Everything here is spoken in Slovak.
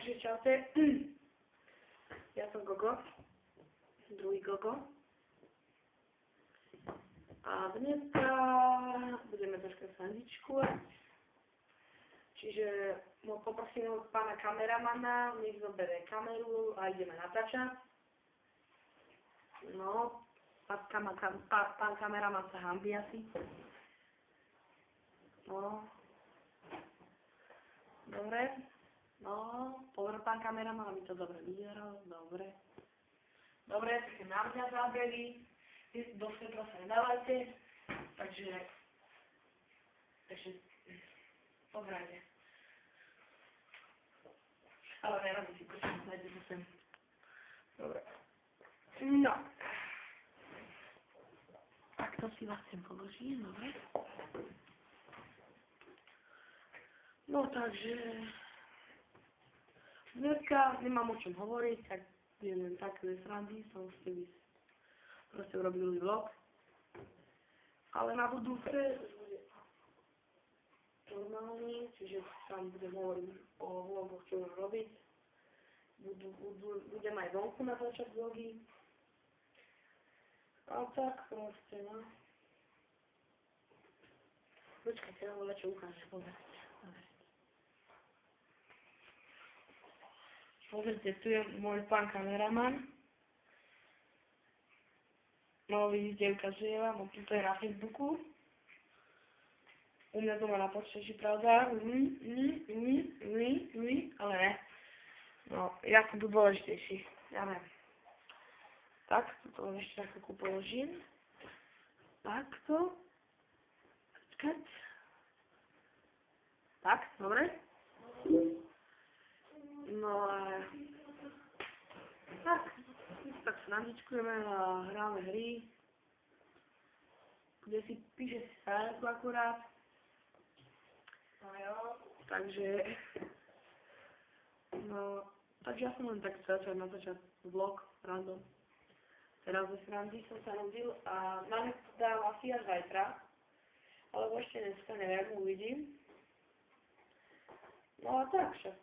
Takže čaute. Ja som Gogo, druhý Gogo. A dneska budeme troška srandičkovať. Čiže poprosím pána kameramana, nech zoberie kameru a ideme natáčať. No, pán kameraman sa hanbí asi. No. Dobre. No, pozor pán kameraman, aby to dobre vyzeralo. Dobre. Dobre, také na mňa zábery. Do svetla sa nedávajte. Takže pozrite. Ale neradi si prosím, dajte sa sem. Dobre. No. Takto si vás sem položím, dobre? No takže dneska nemám o čom hovoriť, tak idem len tak ze srandy, som s teby proste urobili vlog. Ale na budúce už bude normálny, čiže tam budem hovoriť o vlogoch, čo už robiť. Budem aj vonku natáčať vlogy. A tak proste, no. Počkajte, ja vám čo ukážem, pozrite. Pozrite, tu je môj pán kameraman. No, vidíte, ukazuje vám, to je na Facebooku. U mňa to má na počítači, pravda? Ale ne. No, ja som tu dôležitejší, ja viem. Tak, to len ešte takú položím. Takto. Počkať. Tak, dobre. No a tak srandičkujeme a hráme hry, kde si píše si sajku akurát. No jo, takže ja som len tak chcel natáčať vlog random. Teraz ze srandy som sa nudil a na ňu dám asi až zajtra, alebo ešte dneska, neviem, uvidím. No a tak však.